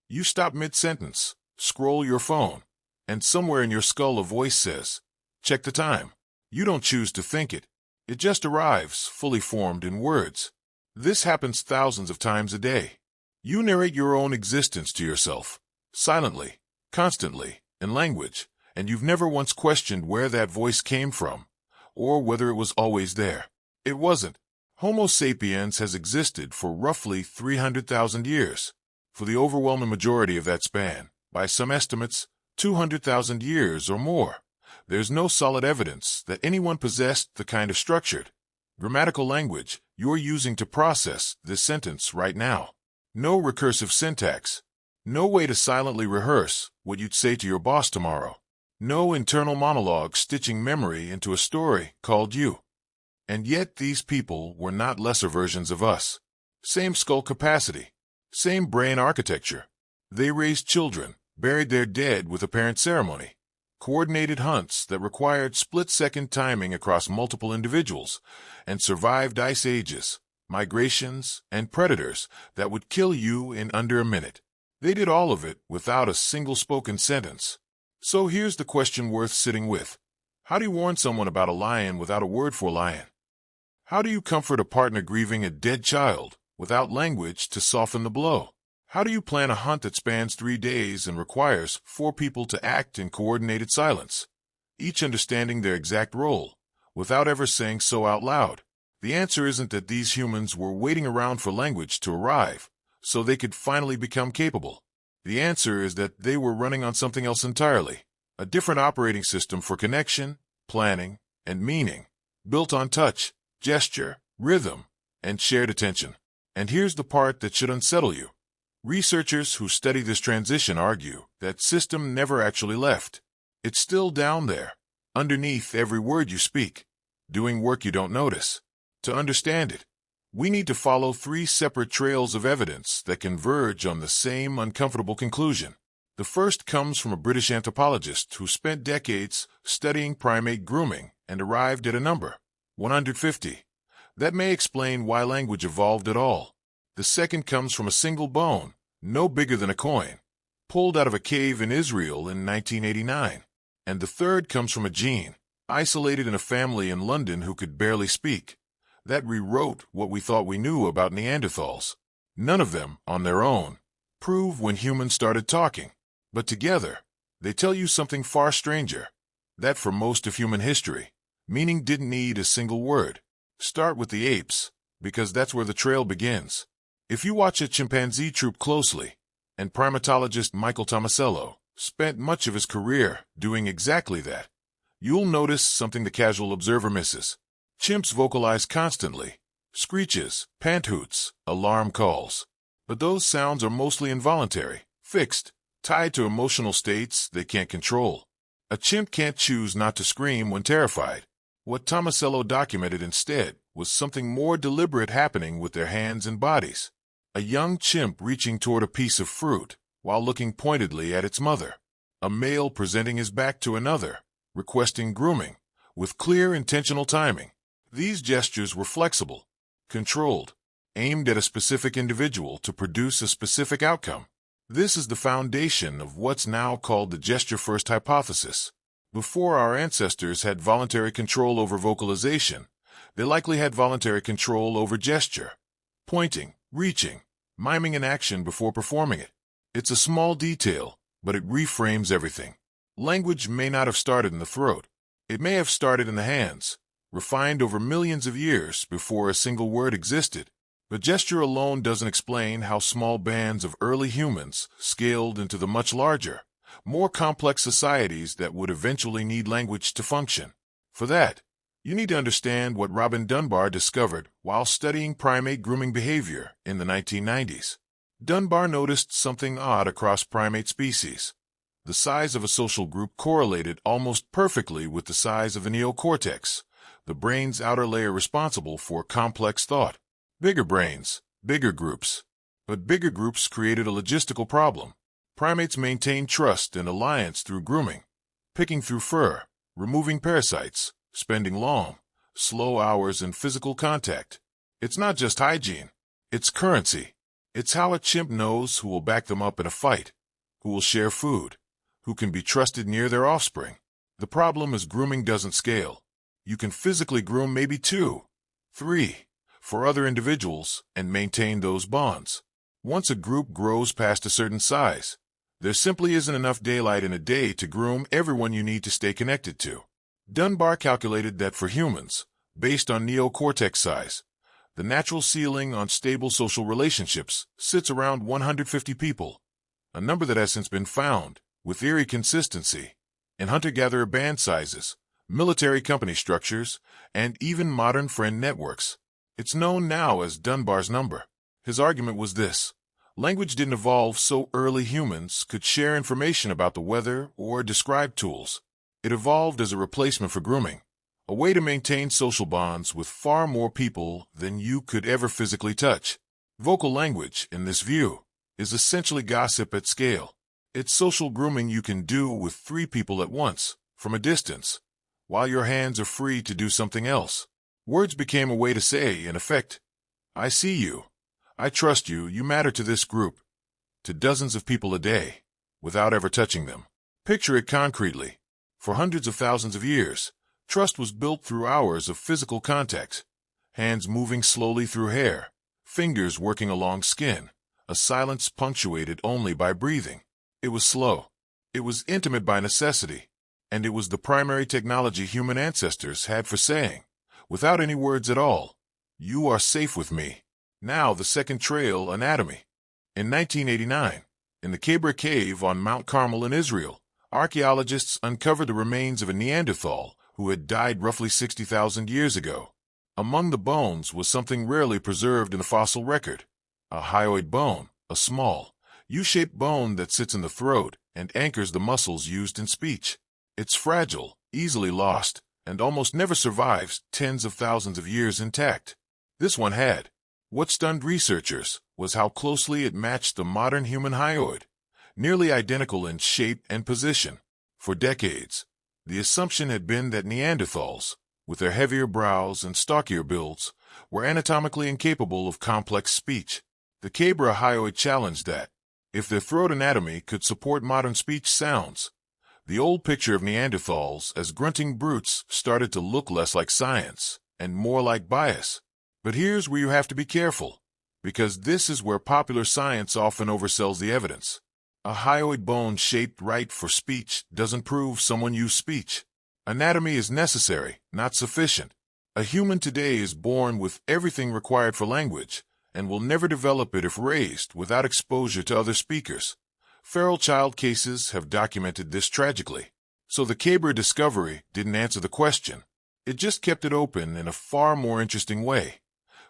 You stop mid-sentence, scroll your phone, and somewhere in your skull a voice says, "Check the time." You don't choose to think it. It just arrives, fully formed in words. This happens thousands of times a day. You narrate your own existence to yourself, silently, constantly, in language, and you've never once questioned where that voice came from, or whether it was always there. It wasn't. Homo sapiens has existed for roughly 300,000 years. For the overwhelming majority of that span, by some estimates, 200,000 years or more, there's no solid evidence that anyone possessed the kind of structured, grammatical language you're using to process this sentence right now. No recursive syntax. No way to silently rehearse what you'd say to your boss tomorrow. No internal monologue stitching memory into a story called you. And yet these people were not lesser versions of us. Same skull capacity. Same brain architecture. They raised children, buried their dead with apparent ceremony, coordinated hunts that required split-second timing across multiple individuals, and survived ice ages, migrations, and predators that would kill you in under a minute. They did all of it without a single spoken sentence. So here's the question worth sitting with. How do you warn someone about a lion without a word for lion? How do you comfort a partner grieving a dead child without language to soften the blow? How do you plan a hunt that spans 3 days and requires 4 people to act in coordinated silence, each understanding their exact role, without ever saying so out loud? The answer isn't that these humans were waiting around for language to arrive so they could finally become capable. The answer is that they were running on something else entirely, a different operating system for connection, planning, and meaning, built on touch, gesture, rhythm, and shared attention. And here's the part that should unsettle you. Researchers who study this transition argue that system never actually left. It's still down there, underneath every word you speak, doing work you don't notice. To understand it, we need to follow 3 separate trails of evidence that converge on the same uncomfortable conclusion. The first comes from a British anthropologist who spent decades studying primate grooming and arrived at a number, 150. That may explain why language evolved at all. The second comes from a single bone, no bigger than a coin, pulled out of a cave in Israel in 1989. And the third comes from a gene, isolated in a family in London who could barely speak, that rewrote what we thought we knew about Neanderthals. None of them, on their own, prove when humans started talking. But together, they tell you something far stranger, that for most of human history, meaning didn't need a single word. Start with the apes, because that's where the trail begins. If you watch a chimpanzee troop closely, and primatologist Michael Tomasello spent much of his career doing exactly that, you'll notice something the casual observer misses. Chimps vocalize constantly, screeches, pant hoots, alarm calls. But those sounds are mostly involuntary, fixed, tied to emotional states they can't control. A chimp can't choose not to scream when terrified. What Tomasello documented instead was something more deliberate happening with their hands and bodies. A young chimp reaching toward a piece of fruit while looking pointedly at its mother. A male presenting his back to another, requesting grooming, with clear intentional timing. These gestures were flexible, controlled, aimed at a specific individual to produce a specific outcome. This is the foundation of what's now called the gesture-first hypothesis. Before our ancestors had voluntary control over vocalization, they likely had voluntary control over gesture, pointing, reaching, miming an action before performing it. It's a small detail, but it reframes everything. Language may not have started in the throat. It may have started in the hands, refined over millions of years before a single word existed. But gesture alone doesn't explain how small bands of early humans scaled into the much larger, more complex societies that would eventually need language to function. For that, you need to understand what Robin Dunbar discovered while studying primate grooming behavior in the 1990s. Dunbar noticed something odd across primate species. The size of a social group correlated almost perfectly with the size of the neocortex, the brain's outer layer responsible for complex thought. Bigger brains, bigger groups. But bigger groups created a logistical problem. Primates maintained trust and alliance through grooming, picking through fur, removing parasites, spending long, slow hours in physical contact. It's not just hygiene. It's currency. It's how a chimp knows who will back them up in a fight, who will share food, who can be trusted near their offspring. The problem is grooming doesn't scale. You can physically groom maybe 2, 3, for other individuals and maintain those bonds. Once a group grows past a certain size, there simply isn't enough daylight in a day to groom everyone you need to stay connected to. Dunbar calculated that for humans, based on neocortex size, the natural ceiling on stable social relationships sits around 150 people, a number that has since been found, with eerie consistency, in hunter-gatherer band sizes, military company structures, and even modern friend networks. It's known now as Dunbar's number. His argument was this: language didn't evolve so early humans could share information about the weather or describe tools. It evolved as a replacement for grooming, a way to maintain social bonds with far more people than you could ever physically touch. Vocal language, in this view, is essentially gossip at scale. It's social grooming you can do with 3 people at once, from a distance, while your hands are free to do something else. Words became a way to say, in effect, I see you, I trust you, you matter to this group, to dozens of people a day, without ever touching them. Picture it concretely. For hundreds of thousands of years, trust was built through hours of physical contact, hands moving slowly through hair, fingers working along skin, a silence punctuated only by breathing. It was slow. It was intimate by necessity, and it was the primary technology human ancestors had for saying, without any words at all, you are safe with me. Now the second trail, anatomy. In 1989, in the Kebra Cave on Mount Carmel in Israel, archaeologists uncovered the remains of a Neanderthal who had died roughly 60,000 years ago. Among the bones was something rarely preserved in the fossil record: a hyoid bone, a small, U-shaped bone that sits in the throat and anchors the muscles used in speech. It's fragile, easily lost, and almost never survives tens of thousands of years intact. This one had. What stunned researchers was how closely it matched the modern human hyoid, nearly identical in shape and position. For decades, the assumption had been that Neanderthals, with their heavier brows and stockier builds, were anatomically incapable of complex speech. The Kebra hyoid challenged that. If their throat anatomy could support modern speech sounds, the old picture of Neanderthals as grunting brutes started to look less like science and more like bias. But here's where you have to be careful, because this is where popular science often oversells the evidence. A hyoid bone shaped right for speech doesn't prove someone used speech. Anatomy is necessary, not sufficient. A human today is born with everything required for language, and will never develop it if raised without exposure to other speakers. Feral child cases have documented this tragically. So the Kebra discovery didn't answer the question. It just kept it open in a far more interesting way.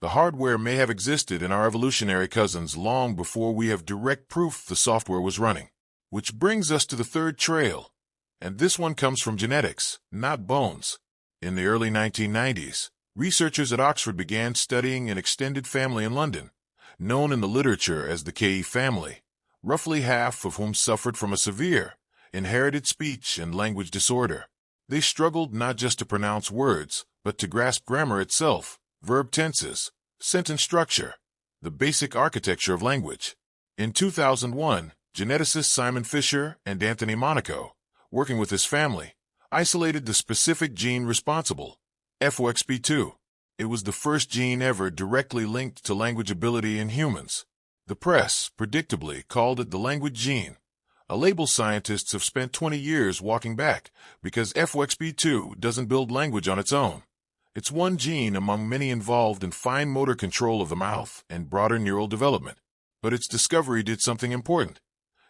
The hardware may have existed in our evolutionary cousins long before we have direct proof the software was running. Which brings us to the third trail. And this one comes from genetics, not bones. In the early 1990s, researchers at Oxford began studying an extended family in London, known in the literature as the KE family, roughly half of whom suffered from a severe, inherited speech and language disorder. They struggled not just to pronounce words, but to grasp grammar itself, verb tenses, sentence structure, the basic architecture of language. In 2001, geneticists Simon Fisher and Anthony Monaco, working with his family, isolated the specific gene responsible, FOXP2. It was the first gene ever directly linked to language ability in humans. The press, predictably, called it the language gene, a label scientists have spent 20 years walking back because FOXP2 doesn't build language on its own. It's one gene among many involved in fine motor control of the mouth and broader neural development. But its discovery did something important.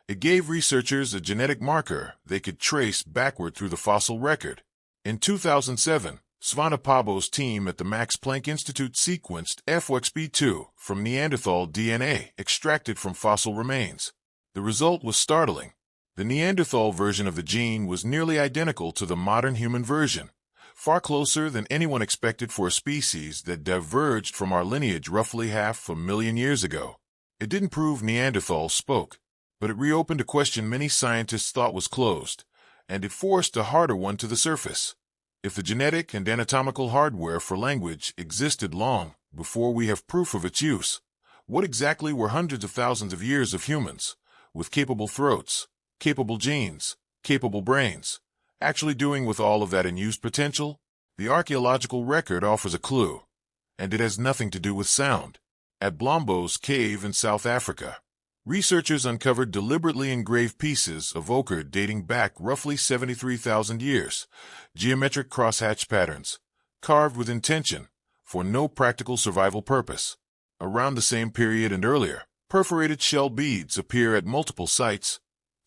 It gave researchers a genetic marker they could trace backward through the fossil record. In 2007, Svante Pääbo's team at the Max Planck Institute sequenced FOXP2 from Neanderthal DNA extracted from fossil remains. The result was startling. The Neanderthal version of the gene was nearly identical to the modern human version, far closer than anyone expected for a species that diverged from our lineage roughly 500,000 years ago. It didn't prove Neanderthals spoke, but it reopened a question many scientists thought was closed, and it forced a harder one to the surface. If the genetic and anatomical hardware for language existed long before we have proof of its use, What exactly were hundreds of thousands of years of humans, with capable throats, capable genes, capable brains, actually doing with all of that unused potential? The archaeological record offers a clue, and it has nothing to do with sound. At Blombos Cave in South Africa, researchers uncovered deliberately engraved pieces of ochre dating back roughly 73,000 years, geometric crosshatch patterns, carved with intention, for no practical survival purpose. Around the same period and earlier, perforated shell beads appear at multiple sites,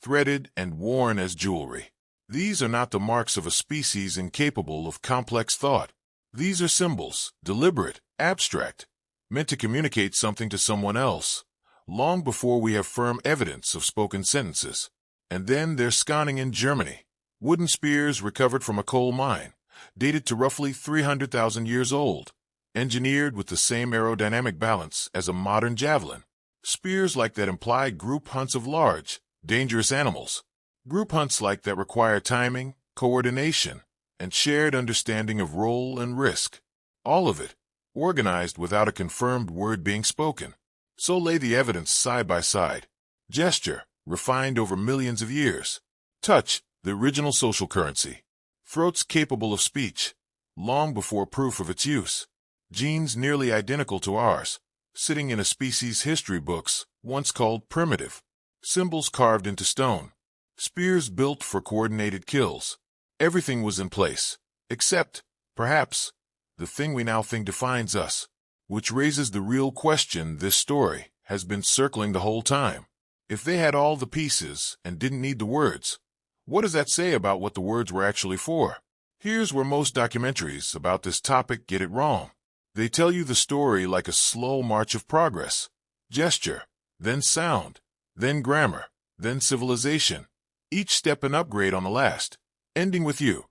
threaded and worn as jewelry. These are not the marks of a species incapable of complex thought. These are symbols, deliberate, abstract, meant to communicate something to someone else, long before we have firm evidence of spoken sentences. And then there's Skonning in Germany. Wooden spears recovered from a coal mine, dated to roughly 300,000 years old, engineered with the same aerodynamic balance as a modern javelin. Spears like that imply group hunts of large, dangerous animals. Group hunts like that require timing, coordination, and shared understanding of role and risk. All of it, organized without a confirmed word being spoken. So lay the evidence side by side. Gesture, refined over millions of years. Touch, the original social currency. Throats capable of speech, long before proof of its use. Genes nearly identical to ours, sitting in a species' history books, once called primitive. Symbols carved into stone. Spears built for coordinated kills. Everything was in place, except, perhaps, the thing we now think defines us, which raises the real question this story has been circling the whole time. If they had all the pieces and didn't need the words, what does that say about what the words were actually for? Here's where most documentaries about this topic get it wrong. They tell you the story like a slow march of progress. Gesture, then sound, then grammar, then civilization. Each step an upgrade on the last, ending with you,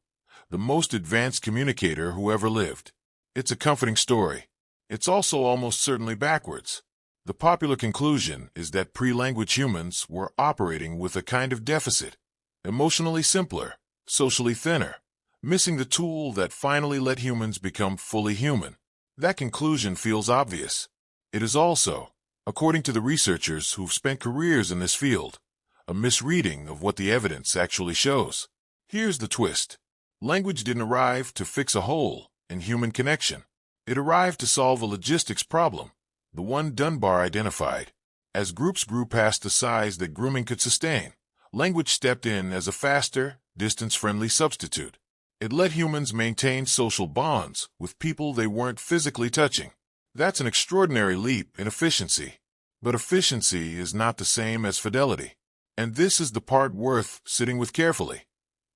the most advanced communicator who ever lived. It's a comforting story. It's also almost certainly backwards. The popular conclusion is that pre-language humans were operating with a kind of deficit, emotionally simpler, socially thinner, missing the tool that finally let humans become fully human. That conclusion feels obvious. It is also, according to the researchers who've spent careers in this field, a misreading of what the evidence actually shows. Here's the twist. Language didn't arrive to fix a hole in human connection. It arrived to solve a logistics problem, the one Dunbar identified. As groups grew past the size that grooming could sustain, language stepped in as a faster, distance-friendly substitute. It let humans maintain social bonds with people they weren't physically touching. That's an extraordinary leap in efficiency. But efficiency is not the same as fidelity. And this is the part worth sitting with carefully.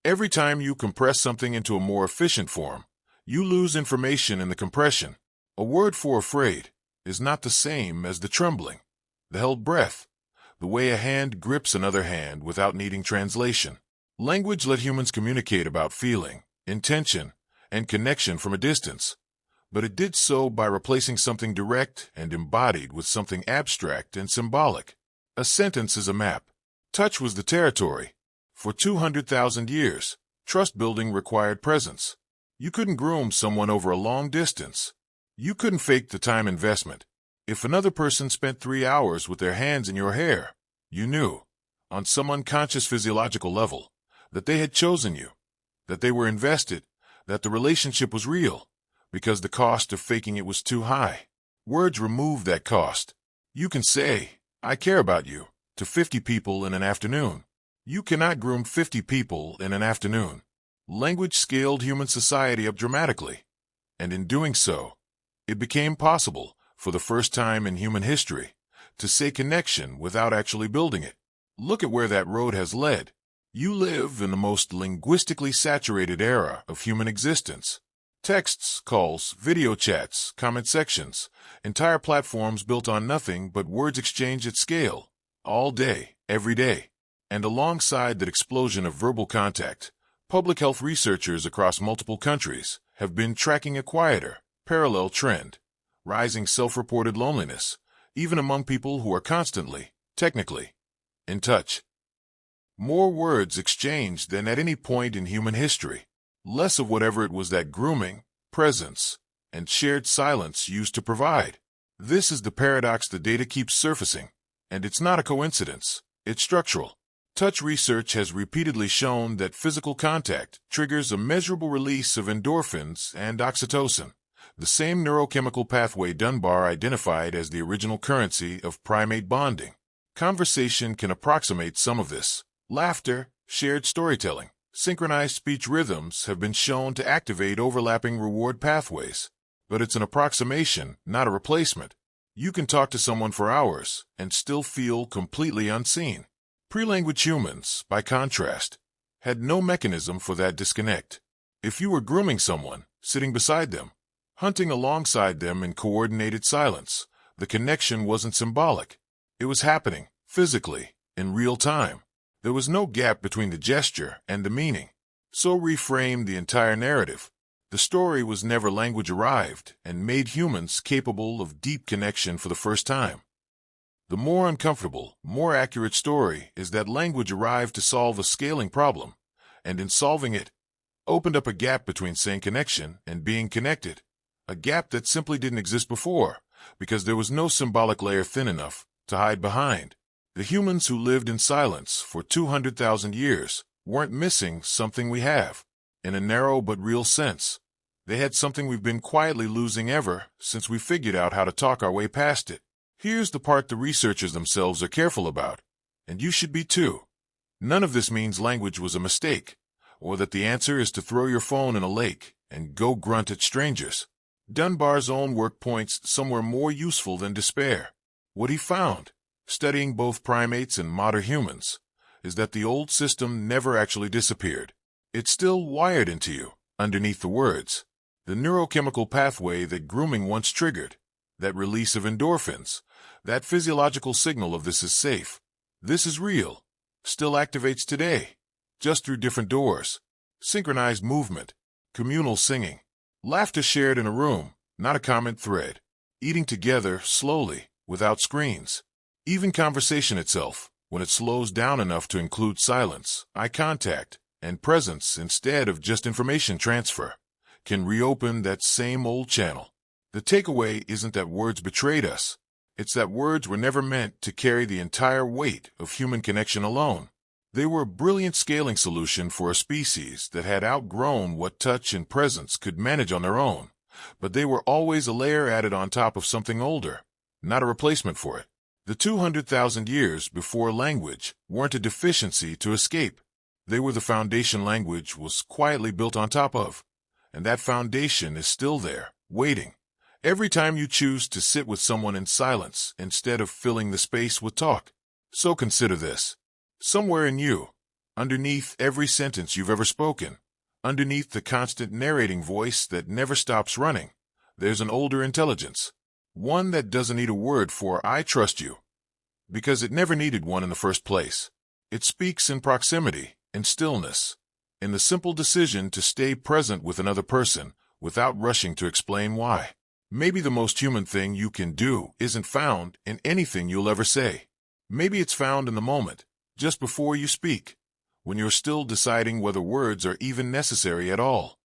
Every time you compress something into a more efficient form, you lose information in the compression. A word for afraid is not the same as the trembling, the held breath, the way a hand grips another hand without needing translation. Language let humans communicate about feeling, intention, and connection from a distance, but it did so by replacing something direct and embodied with something abstract and symbolic. A sentence is a map. Touch was the territory. For 200,000 years, trust building required presence. You couldn't groom someone over a long distance. You couldn't fake the time investment. If another person spent 3 hours with their hands in your hair, you knew, on some unconscious physiological level, that they had chosen you, that they were invested, that the relationship was real, because the cost of faking it was too high. Words remove that cost. You can say, "I care about you," to 50 people in an afternoon. You cannot groom 50 people in an afternoon. Language scaled human society up dramatically, and in doing so, it became possible, for the first time in human history, to say connection without actually building it. Look at where that road has led. You live in the most linguistically saturated era of human existence. Texts, calls, video chats, comment sections, entire platforms built on nothing but words exchanged at scale, all day, every day. And alongside that explosion of verbal contact, public health researchers across multiple countries have been tracking a quieter, parallel trend, rising self-reported loneliness, even among people who are constantly, technically, in touch. More words exchanged than at any point in human history. Less of whatever it was that grooming, presence, and shared silence used to provide. This is the paradox the data keeps surfacing, and it's not a coincidence, it's structural. Touch research has repeatedly shown that physical contact triggers a measurable release of endorphins and oxytocin, the same neurochemical pathway Dunbar identified as the original currency of primate bonding. Conversation can approximate some of this. Laughter, shared storytelling, synchronized speech rhythms have been shown to activate overlapping reward pathways. But it's an approximation, not a replacement. You can talk to someone for hours and still feel completely unseen. Pre-language humans, by contrast, had no mechanism for that disconnect. If you were grooming someone, sitting beside them, hunting alongside them in coordinated silence, the connection wasn't symbolic. It was happening, physically, in real time. There was no gap between the gesture and the meaning. So reframe the entire narrative. The story was never language arrived and made humans capable of deep connection for the first time. The more uncomfortable, more accurate story is that language arrived to solve a scaling problem, and in solving it, opened up a gap between saying connection and being connected, a gap that simply didn't exist before, because there was no symbolic layer thin enough to hide behind. The humans who lived in silence for 200,000 years weren't missing something we have, in a narrow but real sense. They had something we've been quietly losing ever since we figured out how to talk our way past it. Here's the part the researchers themselves are careful about, and you should be too. None of this means language was a mistake, or that the answer is to throw your phone in a lake and go grunt at strangers. Dunbar's own work points somewhere more useful than despair. What he found, studying both primates and modern humans, is that the old system never actually disappeared. It's still wired into you, underneath the words. The neurochemical pathway that grooming once triggered, that release of endorphins, that physiological signal of this is safe, this is real, still activates today, just through different doors. Synchronized movement, communal singing, laughter shared in a room, not a comment thread, eating together slowly, without screens. Even conversation itself, when it slows down enough to include silence, eye contact, and presence instead of just information transfer, can reopen that same old channel. The takeaway isn't that words betrayed us. It's that words were never meant to carry the entire weight of human connection alone. They were a brilliant scaling solution for a species that had outgrown what touch and presence could manage on their own, but they were always a layer added on top of something older, not a replacement for it. The 200,000 years before language weren't a deficiency to escape. They were the foundation language was quietly built on top of, and that foundation is still there, waiting. Every time you choose to sit with someone in silence instead of filling the space with talk. So consider this. Somewhere in you, underneath every sentence you've ever spoken, underneath the constant narrating voice that never stops running, there's an older intelligence. One that doesn't need a word for "I trust you," because it never needed one in the first place. It speaks in proximity, in stillness, in the simple decision to stay present with another person without rushing to explain why. Maybe the most human thing you can do isn't found in anything you'll ever say. Maybe it's found in the moment, just before you speak, when you're still deciding whether words are even necessary at all.